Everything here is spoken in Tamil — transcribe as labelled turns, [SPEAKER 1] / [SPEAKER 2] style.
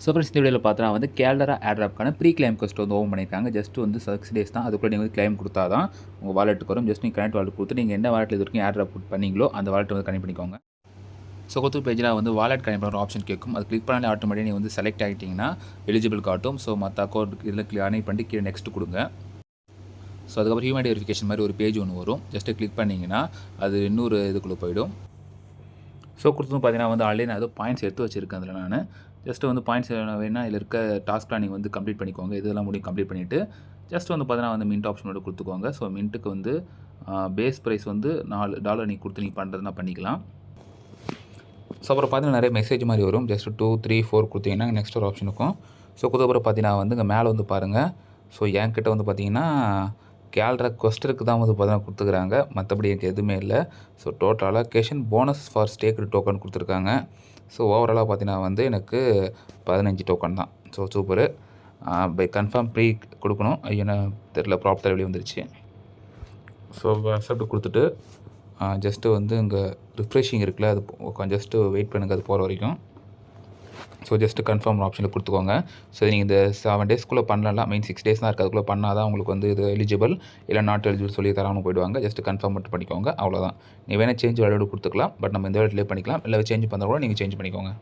[SPEAKER 1] ஸோ ஃப்ரெண்ட்ஸ் இந்த வீடியோவில் பார்த்தா வந்து கேலரா ஏர்ட்ராப்க்கான ப்ரீ கிளைம் கொஸ்ட் வந்து ஓப்பன் பண்ணியிருக்காங்க. ஜஸ்ட் வந்து 6 டேஸ் தான். அதுக்குள்ளே நீங்கள் வந்து கிளைம் கொடுத்தா தான் உங்கள் வாலெட்டுக்கு வரும். ஜஸ்ட் நீங்கள் கனெக்ட் வாலெட் கொடுத்து நீங்கள் என்ன வாலெட்டில் இது வரைக்கும் ஏர்ட்ராப் புட் பண்ணீங்களோ அந்த வாலெட்டை வந்து கனெக்ட் பண்ணிக்கோங்க. ஸோ கொடுத்து பேஜில் வந்து வாலெட் கனெக்ட் பண்ணுற ஆப்ஷன் கேட்கும். அது கிளிக் பண்ணாலே ஆட்டோமேட்டிக் நீங்கள் வந்து செலக்ட் ஆகிட்டிங்கன்னா எலிஜிபிள் காட்டும். ஸோ மற்ற அக்கௌண்ட் இதில் கனெக்ட் பண்ணிட்டு கீழே நெக்ஸ்ட் கொடுங்க. ஸோ அதுக்கப்புறம் ஹியூமன் வெரிஃபிகேஷன் மாதிரி ஒரு பேஜ் ஒன்று வரும். ஜஸ்ட்டு கிளிக் பண்ணிங்கன்னா அது இன்னொரு இதுக்குள்ளே போயிடும். ஸோ கொடுத்து பார்த்தீங்கன்னா வந்து ஆல்ரெடி நான் ஏதோ பாயிண்ட்ஸ் எடுத்து வச்சுருக்கேன். அதில் நான் ஜஸ்ட்டு வந்து பாயிண்ட்ஸ் வேணால் இதில் இருக்க டாஸ்க்லாம் நீங்கள் வந்து கம்ப்ளீட் பண்ணிக்கோங்க. இதெல்லாம் முடியும் கம்ப்ளீட் பண்ணிவிட்டு ஜஸ்ட் வந்து பார்த்தீங்கன்னா வந்து மின்ட் ஆப்ஷனோட கொடுத்துக்கோங்க. ஸோ மின்ட்டுக்கு வந்து பேஸ் ப்ரைஸ் வந்து $4 நீங்கள் கொடுத்து நீங்கள் பண்ணுறதுனா பண்ணிக்கலாம். ஸோ அப்புறம் பார்த்தீங்கன்னா நிறைய மெசேஜ் மாதிரி வரும். ஜஸ்ட் 2, 3, 4 கொடுத்தீங்கன்னா நெக்ஸ்ட் ஒரு ஆப்ஷன் இருக்கும். ஸோ கொடுத்தப்பறம் பார்த்தீங்கன்னா வந்து இங்கே மேலே வந்து பாருங்கள். ஸோ என்கிட்ட வந்து பார்த்தீங்கன்னா கேலரா கொஸ்டருக்கு தான் வந்து பார்த்தீங்கன்னா கொடுத்துக்கிறாங்க. மற்றபடி எனக்கு எதுவுமே இல்லை. So total allocation bonus for staked token கொடுத்துருக்காங்க. ஸோ ஓவராலாக பார்த்தீங்கன்னா வந்து எனக்கு 15 டோக்கன் தான். So super. பை கன்ஃபார்ம் ப்ரீ கொடுக்கணும். ஐயோ தெரில ப்ராப்பர் வெளியே வந்துருச்சு. ஸோ அக்செப்ட் கொடுத்துட்டு ஜஸ்ட்டு வந்து இங்கே ரிஃப்ரெஷிங் இருக்குல்ல, அது கொஞ்சம் ஜஸ்ட்டு வெயிட் பண்ணுங்கள் அது போகிற வரைக்கும். ஸோ ஜஸ்ட்டு கன்ஃபார்ம் ஆப்ஷனில் கொடுத்துக்கோங்க. ஸோ நீங்கள் இந்த 7 டேஸ்க்குள்ளே பண்ணலாம். மீன் 6 டேஸ் தான் இருக்குது. அதுக்குள்ளே பண்ணால் தான் உங்களுக்கு வந்து இது எலிஜிபிள், இல்லை நாட் எலிஜிபிள் சொல்லி தராமல் போயிடுவாங்க. ஜஸ்ட்டு கன்ஃபார்ம் மட்டும் பண்ணிக்கோங்க, அவ்வளோதான். நீங்கள் வேணால் சேஞ்ச் வேலையோடு கொடுத்துக்கலாம். பட் நம்ம இந்த வேலையிலே பண்ணிக்கலாம். இல்லை சேஞ்ச் பண்ணுறத கூட நீங்கள் சேஞ்ச் பண்ணிக்கோங்க.